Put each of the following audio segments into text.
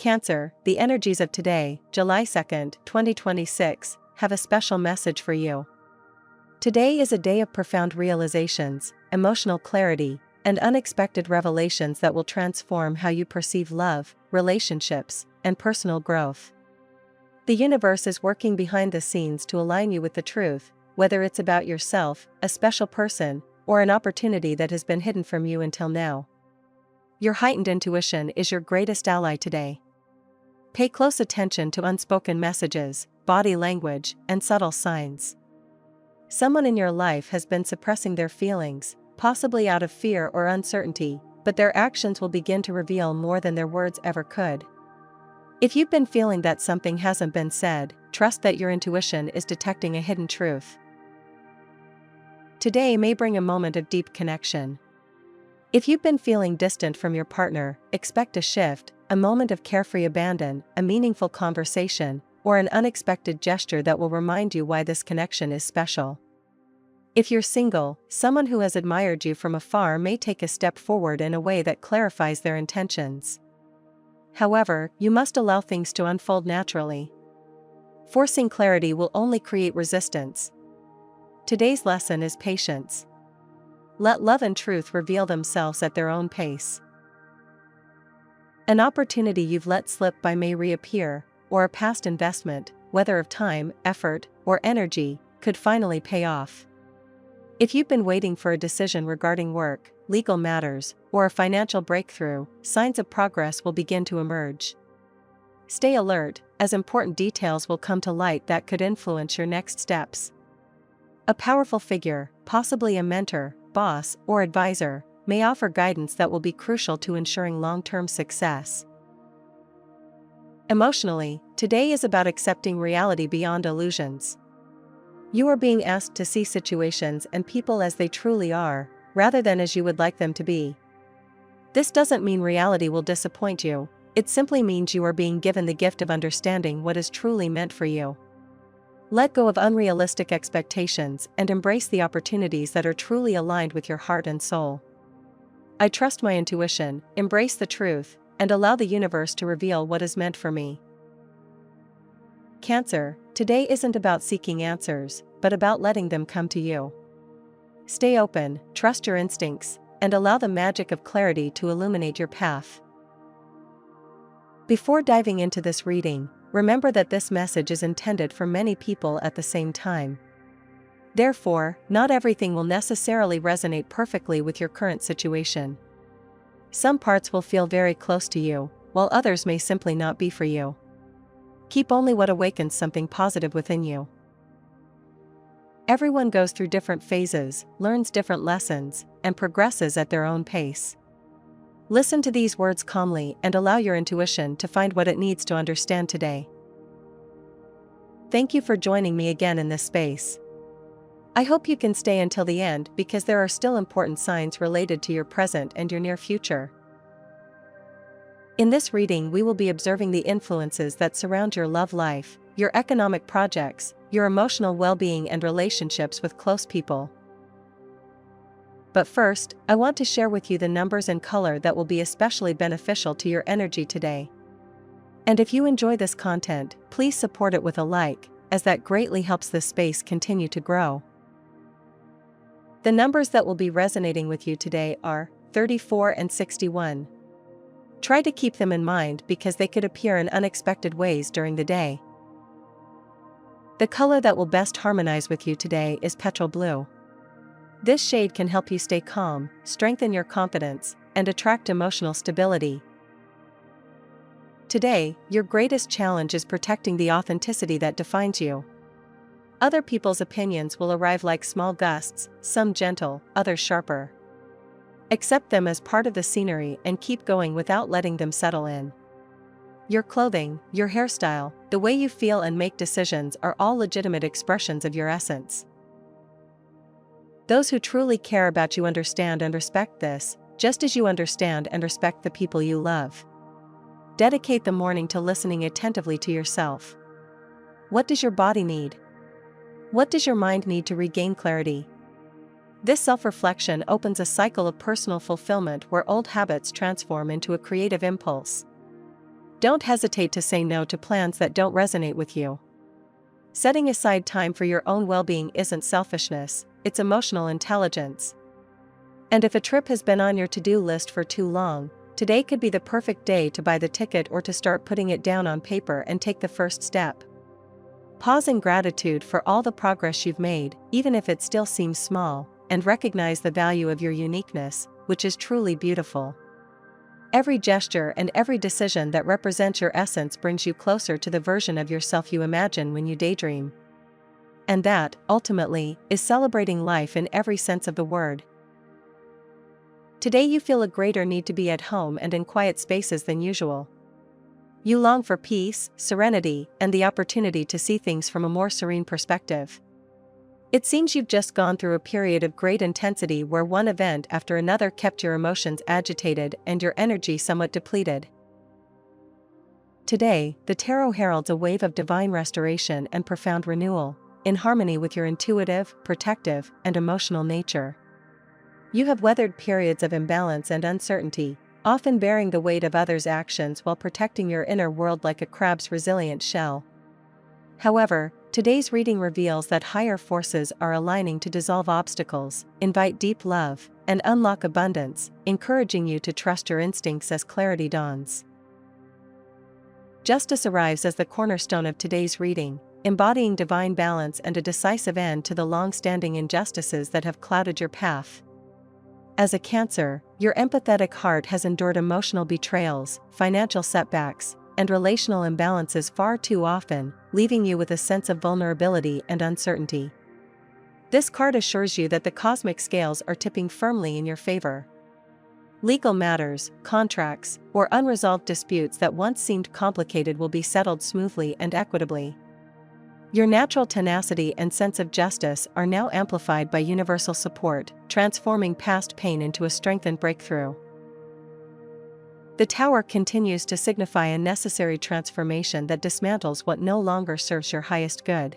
Cancer, the energies of today, July 2nd, 2026, have a special message for you. Today is a day of profound realizations, emotional clarity, and unexpected revelations that will transform how you perceive love, relationships, and personal growth. The universe is working behind the scenes to align you with the truth, whether it's about yourself, a special person, or an opportunity that has been hidden from you until now. Your heightened intuition is your greatest ally today. Pay close attention to unspoken messages, body language, and subtle signs. Someone in your life has been suppressing their feelings, possibly out of fear or uncertainty, but their actions will begin to reveal more than their words ever could. If you've been feeling that something hasn't been said, trust that your intuition is detecting a hidden truth. Today may bring a moment of deep connection. If you've been feeling distant from your partner, expect a shift, a moment of carefree abandon, a meaningful conversation, or an unexpected gesture that will remind you why this connection is special. If you're single, someone who has admired you from afar may take a step forward in a way that clarifies their intentions. However, you must allow things to unfold naturally. Forcing clarity will only create resistance. Today's lesson is patience. Let love and truth reveal themselves at their own pace. An opportunity you've let slip by may reappear, or a past investment, whether of time, effort, or energy, could finally pay off. If you've been waiting for a decision regarding work, legal matters, or a financial breakthrough, signs of progress will begin to emerge. Stay alert, as important details will come to light that could influence your next steps. A powerful figure, possibly a mentor, boss, or advisor, may offer guidance that will be crucial to ensuring long-term success. Emotionally, today is about accepting reality beyond illusions. You are being asked to see situations and people as they truly are, rather than as you would like them to be. This doesn't mean reality will disappoint you, it simply means you are being given the gift of understanding what is truly meant for you. Let go of unrealistic expectations and embrace the opportunities that are truly aligned with your heart and soul. I trust my intuition, embrace the truth, and allow the universe to reveal what is meant for me. Cancer, today isn't about seeking answers, but about letting them come to you. Stay open, trust your instincts, and allow the magic of clarity to illuminate your path. Before diving into this reading, remember that this message is intended for many people at the same time. Therefore, not everything will necessarily resonate perfectly with your current situation. Some parts will feel very close to you, while others may simply not be for you. Keep only what awakens something positive within you. Everyone goes through different phases, learns different lessons, and progresses at their own pace. Listen to these words calmly and allow your intuition to find what it needs to understand today. Thank you for joining me again in this space. I hope you can stay until the end because there are still important signs related to your present and your near future. In this reading, we will be observing the influences that surround your love life, your economic projects, your emotional well-being, and relationships with close people. But first, I want to share with you the numbers and color that will be especially beneficial to your energy today. And if you enjoy this content, please support it with a like, as that greatly helps this space continue to grow. The numbers that will be resonating with you today are 34 and 61. Try to keep them in mind because they could appear in unexpected ways during the day. The color that will best harmonize with you today is petrol blue. This shade can help you stay calm, strengthen your confidence, and attract emotional stability. Today, your greatest challenge is protecting the authenticity that defines you. Other people's opinions will arrive like small gusts, some gentle, others sharper. Accept them as part of the scenery and keep going without letting them settle in. Your clothing, your hairstyle, the way you feel and make decisions are all legitimate expressions of your essence. Those who truly care about you understand and respect this, just as you understand and respect the people you love. Dedicate the morning to listening attentively to yourself. What does your body need? What does your mind need to regain clarity? This self-reflection opens a cycle of personal fulfillment where old habits transform into a creative impulse. Don't hesitate to say no to plans that don't resonate with you. Setting aside time for your own well-being isn't selfishness, it's emotional intelligence. And if a trip has been on your to-do list for too long, today could be the perfect day to buy the ticket or to start putting it down on paper and take the first step. Pause in gratitude for all the progress you've made, even if it still seems small, and recognize the value of your uniqueness, which is truly beautiful. Every gesture and every decision that represents your essence brings you closer to the version of yourself you imagine when you daydream. And that, ultimately, is celebrating life in every sense of the word. Today you feel a greater need to be at home and in quiet spaces than usual. You long for peace, serenity, and the opportunity to see things from a more serene perspective. It seems you've just gone through a period of great intensity where one event after another kept your emotions agitated and your energy somewhat depleted. Today, the tarot heralds a wave of divine restoration and profound renewal, in harmony with your intuitive, protective, and emotional nature. You have weathered periods of imbalance and uncertainty, often bearing the weight of others' actions while protecting your inner world like a crab's resilient shell. However, today's reading reveals that higher forces are aligning to dissolve obstacles, invite deep love, and unlock abundance, encouraging you to trust your instincts as clarity dawns. Justice arrives as the cornerstone of today's reading, embodying divine balance and a decisive end to the long-standing injustices that have clouded your path. As a Cancer, your empathetic heart has endured emotional betrayals, financial setbacks, and relational imbalances far too often, leaving you with a sense of vulnerability and uncertainty. This card assures you that the cosmic scales are tipping firmly in your favor. Legal matters, contracts, or unresolved disputes that once seemed complicated will be settled smoothly and equitably. Your natural tenacity and sense of justice are now amplified by universal support, transforming past pain into a strengthened breakthrough. The Tower continues to signify a necessary transformation that dismantles what no longer serves your highest good.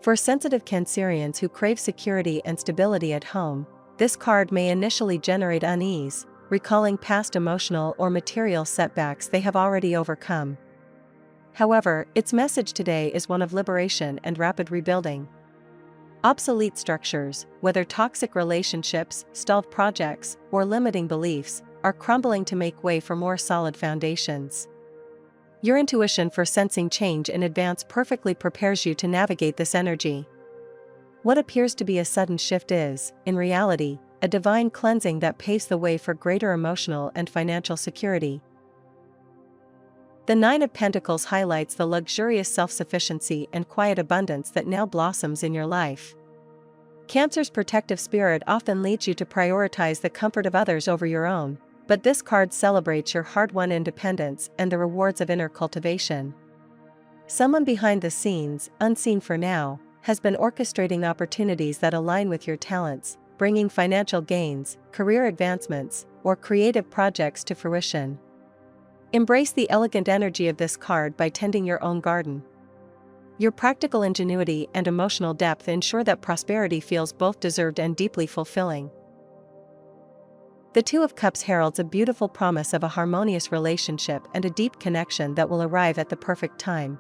For sensitive Cancerians who crave security and stability at home, this card may initially generate unease, recalling past emotional or material setbacks they have already overcome. However, its message today is one of liberation and rapid rebuilding. Obsolete structures, whether toxic relationships, stalled projects, or limiting beliefs, are crumbling to make way for more solid foundations. Your intuition for sensing change in advance perfectly prepares you to navigate this energy. What appears to be a sudden shift is, in reality, a divine cleansing that paves the way for greater emotional and financial security. The Nine of Pentacles highlights the luxurious self-sufficiency and quiet abundance that now blossoms in your life. Cancer's protective spirit often leads you to prioritize the comfort of others over your own, but this card celebrates your hard-won independence and the rewards of inner cultivation. Someone behind the scenes, unseen for now, has been orchestrating opportunities that align with your talents, bringing financial gains, career advancements, or creative projects to fruition. Embrace the elegant energy of this card by tending your own garden. Your practical ingenuity and emotional depth ensure that prosperity feels both deserved and deeply fulfilling. The Two of Cups heralds a beautiful promise of a harmonious relationship and a deep connection that will arrive at the perfect time.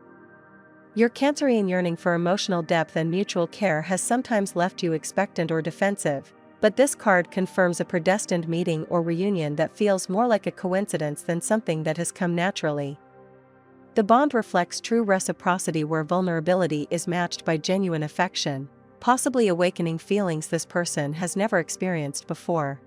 Your Cancerian yearning for emotional depth and mutual care has sometimes left you expectant or defensive, but this card confirms a predestined meeting or reunion that feels more like a coincidence than something that has come naturally. The bond reflects true reciprocity where vulnerability is matched by genuine affection, possibly awakening feelings this person has never experienced before.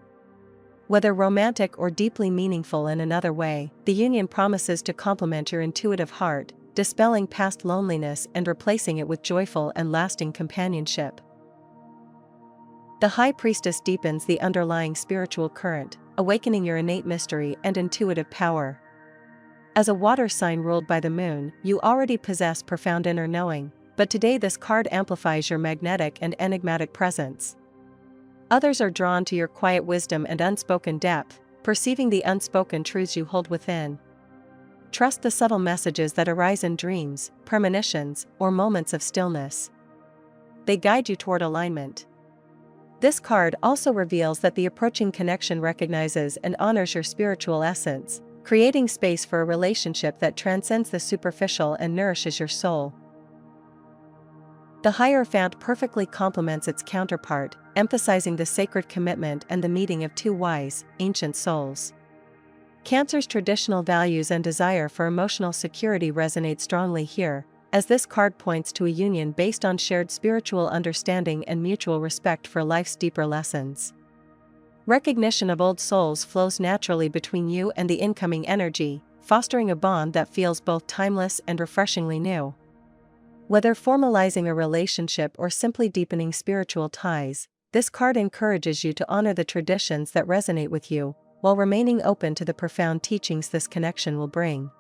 Whether romantic or deeply meaningful in another way, the union promises to complement your intuitive heart, dispelling past loneliness and replacing it with joyful and lasting companionship. The High Priestess deepens the underlying spiritual current, awakening your innate mystery and intuitive power. As a water sign ruled by the moon, you already possess profound inner knowing, but today this card amplifies your magnetic and enigmatic presence. Others are drawn to your quiet wisdom and unspoken depth, perceiving the unspoken truths you hold within. Trust the subtle messages that arise in dreams, premonitions, or moments of stillness. They guide you toward alignment. This card also reveals that the approaching connection recognizes and honors your spiritual essence, creating space for a relationship that transcends the superficial and nourishes your soul. The Hierophant perfectly complements its counterpart, emphasizing the sacred commitment and the meeting of two wise, ancient souls. Cancer's traditional values and desire for emotional security resonate strongly here, as this card points to a union based on shared spiritual understanding and mutual respect for life's deeper lessons. Recognition of old souls flows naturally between you and the incoming energy, fostering a bond that feels both timeless and refreshingly new. Whether formalizing a relationship or simply deepening spiritual ties, this card encourages you to honor the traditions that resonate with you, while remaining open to the profound teachings this connection will bring.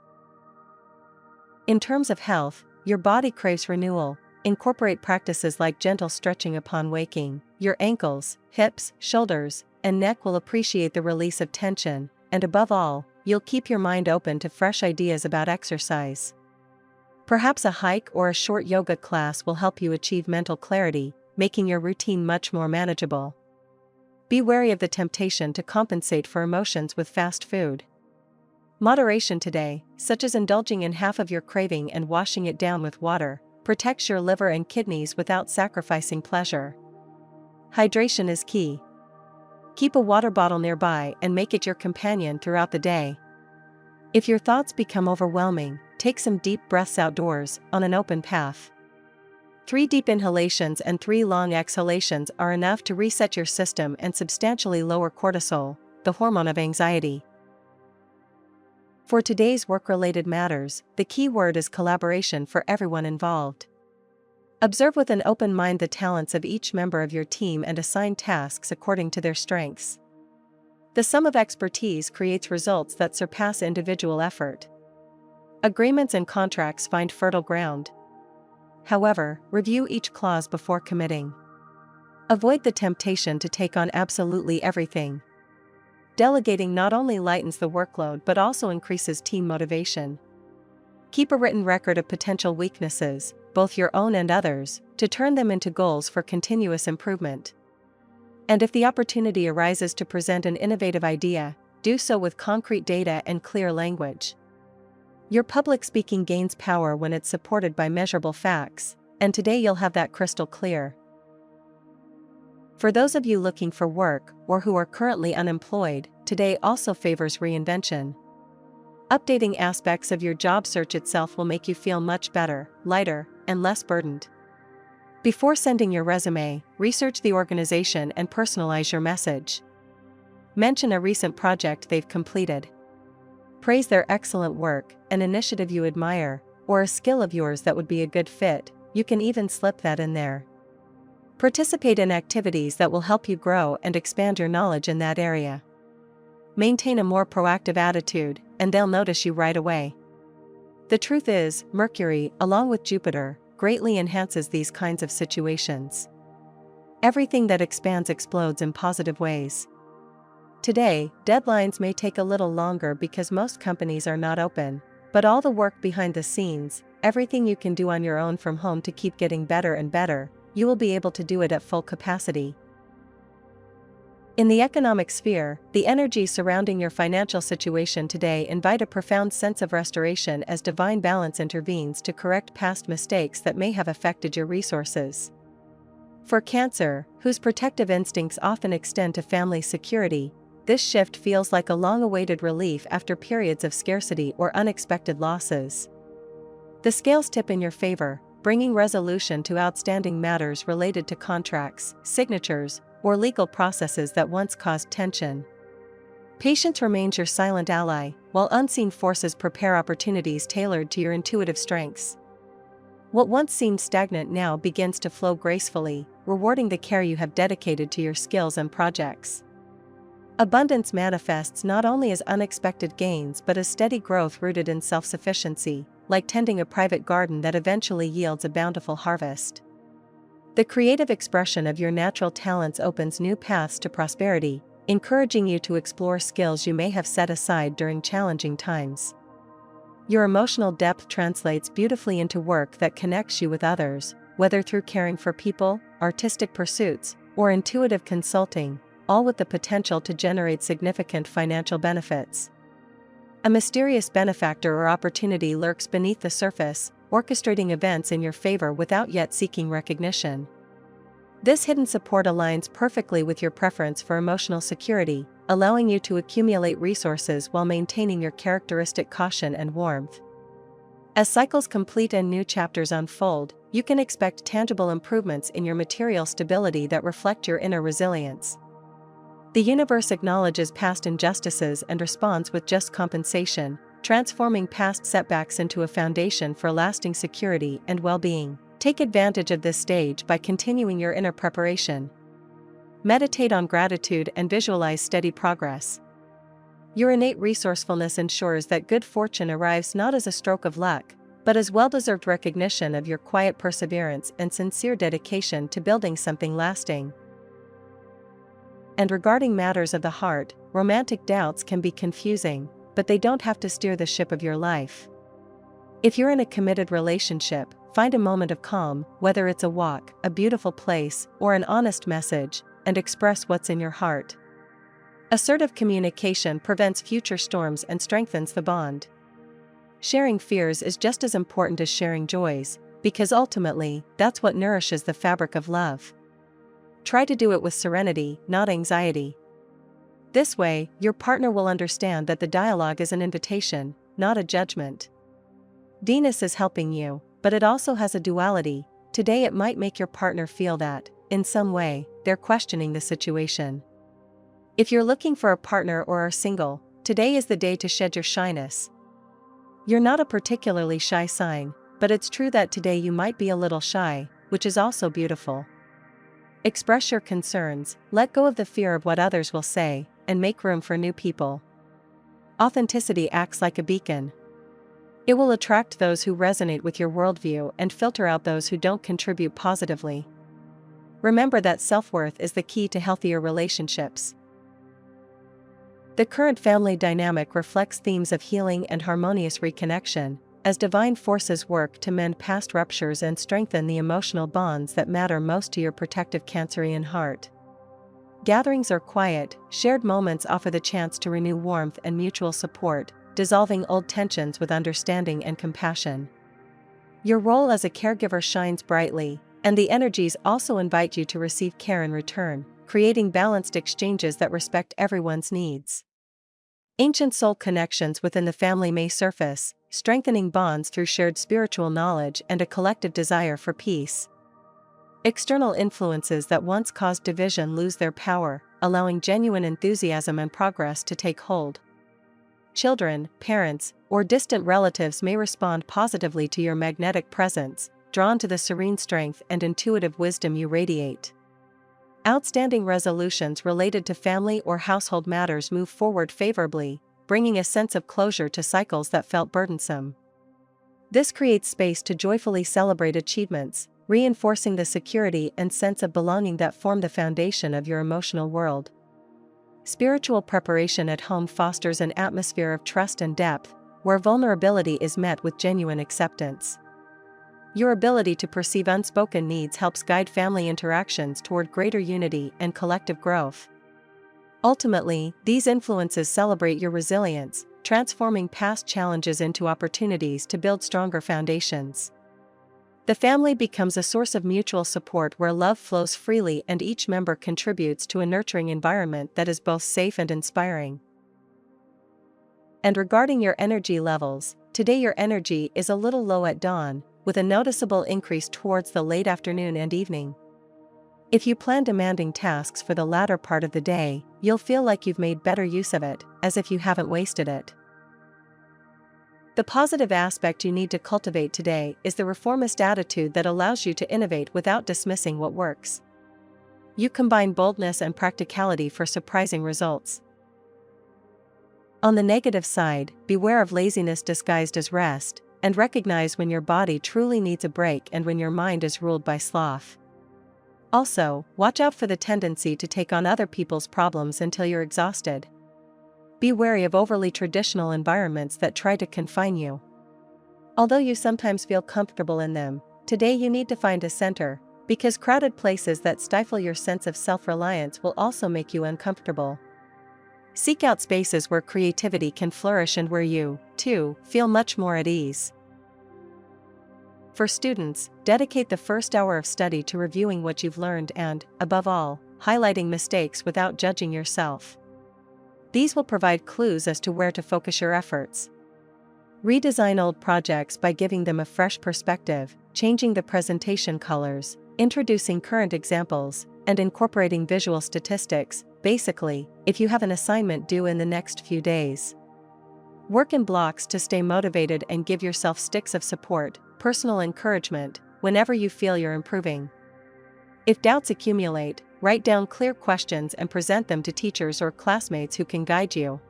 In terms of health, your body craves renewal. Incorporate practices like gentle stretching upon waking. Your ankles, hips, shoulders, and neck will appreciate the release of tension, and above all, you'll keep your mind open to fresh ideas about exercise. Perhaps a hike or a short yoga class will help you achieve mental clarity, making your routine much more manageable. Be wary of the temptation to compensate for emotions with fast food. Moderation today, such as indulging in half of your craving and washing it down with water, protects your liver and kidneys without sacrificing pleasure. Hydration is key. Keep a water bottle nearby and make it your companion throughout the day. If your thoughts become overwhelming, take some deep breaths outdoors, on an open path. 3 deep inhalations and 3 long exhalations are enough to reset your system and substantially lower cortisol, the hormone of anxiety. For today's work-related matters, the key word is collaboration for everyone involved. Observe with an open mind the talents of each member of your team and assign tasks according to their strengths. The sum of expertise creates results that surpass individual effort. Agreements and contracts find fertile ground. However, review each clause before committing. Avoid the temptation to take on absolutely everything. Delegating not only lightens the workload but also increases team motivation. Keep a written record of potential weaknesses, both your own and others, to turn them into goals for continuous improvement. And if the opportunity arises to present an innovative idea, do so with concrete data and clear language. Your public speaking gains power when it's supported by measurable facts, and today you'll have that crystal clear. For those of you looking for work or who are currently unemployed, today also favors reinvention. Updating aspects of your job search itself will make you feel much better, lighter, and less burdened. Before sending your resume, research the organization and personalize your message. Mention a recent project they've completed. Praise their excellent work, an initiative you admire, or a skill of yours that would be a good fit. You can even slip that in there. Participate in activities that will help you grow and expand your knowledge in that area. Maintain a more proactive attitude, and they'll notice you right away. The truth is, Mercury, along with Jupiter, greatly enhances these kinds of situations. Everything that expands explodes in positive ways. Today, deadlines may take a little longer because most companies are not open, but all the work behind the scenes, everything you can do on your own from home to keep getting better and better, you will be able to do it at full capacity. In the economic sphere, the energies surrounding your financial situation today invite a profound sense of restoration as divine balance intervenes to correct past mistakes that may have affected your resources. For Cancer, whose protective instincts often extend to family security, this shift feels like a long-awaited relief after periods of scarcity or unexpected losses. The scales tip in your favor, bringing resolution to outstanding matters related to contracts, signatures, or legal processes that once caused tension. Patience remains your silent ally, while unseen forces prepare opportunities tailored to your intuitive strengths. What once seemed stagnant now begins to flow gracefully, rewarding the care you have dedicated to your skills and projects. Abundance manifests not only as unexpected gains but as steady growth rooted in self-sufficiency, like tending a private garden that eventually yields a bountiful harvest. The creative expression of your natural talents opens new paths to prosperity, encouraging you to explore skills you may have set aside during challenging times. Your emotional depth translates beautifully into work that connects you with others, whether through caring for people, artistic pursuits, or intuitive consulting, all with the potential to generate significant financial benefits. A mysterious benefactor or opportunity lurks beneath the surface, orchestrating events in your favor without yet seeking recognition. This hidden support aligns perfectly with your preference for emotional security, allowing you to accumulate resources while maintaining your characteristic caution and warmth. As cycles complete and new chapters unfold, you can expect tangible improvements in your material stability that reflect your inner resilience. The universe acknowledges past injustices and responds with just compensation, transforming past setbacks into a foundation for lasting security and well-being. Take advantage of this stage by continuing your inner preparation. Meditate on gratitude and visualize steady progress. Your innate resourcefulness ensures that good fortune arrives not as a stroke of luck, but as well-deserved recognition of your quiet perseverance and sincere dedication to building something lasting. And regarding matters of the heart, romantic doubts can be confusing, but they don't have to steer the ship of your life. If you're in a committed relationship, find a moment of calm, whether it's a walk, a beautiful place, or an honest message, and express what's in your heart. Assertive communication prevents future storms and strengthens the bond. Sharing fears is just as important as sharing joys, because ultimately, that's what nourishes the fabric of love. Try to do it with serenity, not anxiety. This way, your partner will understand that the dialogue is an invitation, not a judgment. Venus is helping you, but it also has a duality. Today it might make your partner feel that, in some way, they're questioning the situation. If you're looking for a partner or are single, today is the day to shed your shyness. You're not a particularly shy sign, but it's true that today you might be a little shy, which is also beautiful. Express your concerns, let go of the fear of what others will say, and make room for new people. Authenticity acts like a beacon. It will attract those who resonate with your worldview and filter out those who don't contribute positively. Remember that self-worth is the key to healthier relationships. The current family dynamic reflects themes of healing and harmonious reconnection, as divine forces work to mend past ruptures and strengthen the emotional bonds that matter most to your protective Cancerian heart. Gatherings are quiet, shared moments offer the chance to renew warmth and mutual support, dissolving old tensions with understanding and compassion. Your role as a caregiver shines brightly, and the energies also invite you to receive care in return, creating balanced exchanges that respect everyone's needs. Ancient soul connections within the family may surface, strengthening bonds through shared spiritual knowledge and a collective desire for peace. External influences that once caused division lose their power, allowing genuine enthusiasm and progress to take hold. Children, parents, or distant relatives may respond positively to your magnetic presence, drawn to the serene strength and intuitive wisdom you radiate. Outstanding resolutions related to family or household matters move forward favorably, bringing a sense of closure to cycles that felt burdensome. This creates space to joyfully celebrate achievements, reinforcing the security and sense of belonging that form the foundation of your emotional world. Spiritual preparation at home fosters an atmosphere of trust and depth, where vulnerability is met with genuine acceptance. Your ability to perceive unspoken needs helps guide family interactions toward greater unity and collective growth. Ultimately, these influences celebrate your resilience, transforming past challenges into opportunities to build stronger foundations. The family becomes a source of mutual support where love flows freely and each member contributes to a nurturing environment that is both safe and inspiring. And regarding your energy levels, today your energy is a little low at dawn, with a noticeable increase towards the late afternoon and evening. If you plan demanding tasks for the latter part of the day, you'll feel like you've made better use of it, as if you haven't wasted it. The positive aspect you need to cultivate today is the reformist attitude that allows you to innovate without dismissing what works. You combine boldness and practicality for surprising results. On the negative side, beware of laziness disguised as rest, and recognize when your body truly needs a break and when your mind is ruled by sloth. Also, watch out for the tendency to take on other people's problems until you're exhausted. Be wary of overly traditional environments that try to confine you. Although you sometimes feel comfortable in them, today you need to find a center, because crowded places that stifle your sense of self-reliance will also make you uncomfortable. Seek out spaces where creativity can flourish and where you, too, feel much more at ease. For students, dedicate the first hour of study to reviewing what you've learned and, above all, highlighting mistakes without judging yourself. These will provide clues as to where to focus your efforts. Redesign old projects by giving them a fresh perspective, changing the presentation colors, introducing current examples, and incorporating visual statistics. Basically, if you have an assignment due in the next few days, work in blocks to stay motivated and give yourself sticks of support, personal encouragement, whenever you feel you're improving. If doubts accumulate, write down clear questions and present them to teachers or classmates who can guide you.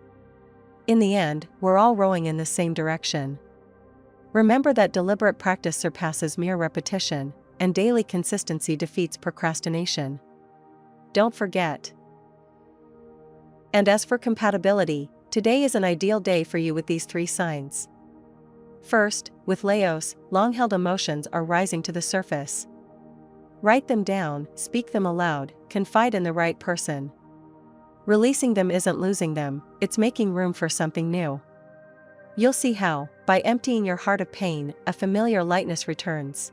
In the end, we're all rowing in the same direction. Remember that deliberate practice surpasses mere repetition, and daily consistency defeats procrastination. Don't forget. And as for compatibility, today is an ideal day for you with these 3 signs. First, with Leos, long-held emotions are rising to the surface. Write them down, speak them aloud, confide in the right person. Releasing them isn't losing them, it's making room for something new. You'll see how, by emptying your heart of pain, a familiar lightness returns.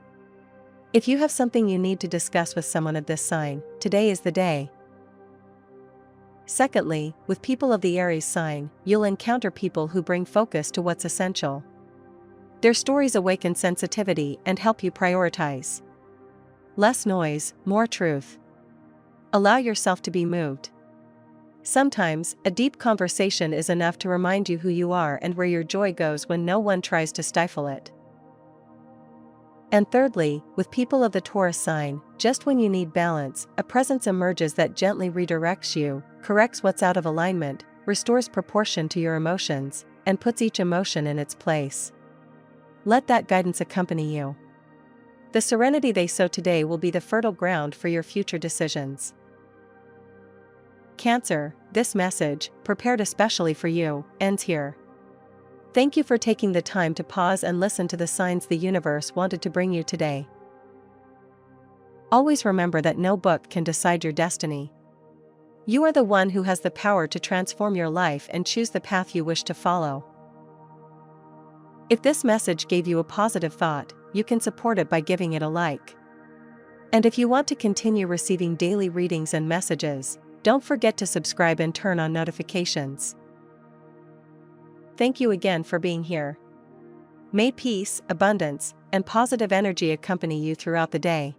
If you have something you need to discuss with someone of this sign, today is the day. Secondly, with people of the Aries sign, you'll encounter people who bring focus to what's essential. Their stories awaken sensitivity and help you prioritize. Less noise, more truth. Allow yourself to be moved. Sometimes, a deep conversation is enough to remind you who you are and where your joy goes when no one tries to stifle it. And thirdly, with people of the Taurus sign, just when you need balance, a presence emerges that gently redirects you, corrects what's out of alignment, restores proportion to your emotions, and puts each emotion in its place. Let that guidance accompany you. The serenity they sow today will be the fertile ground for your future decisions. Cancer, this message, prepared especially for you, ends here. Thank you for taking the time to pause and listen to the signs the universe wanted to bring you today. Always remember that no book can decide your destiny. You are the one who has the power to transform your life and choose the path you wish to follow. If this message gave you a positive thought, you can support it by giving it a like. And if you want to continue receiving daily readings and messages, don't forget to subscribe and turn on notifications. Thank you again for being here. May peace, abundance, and positive energy accompany you throughout the day.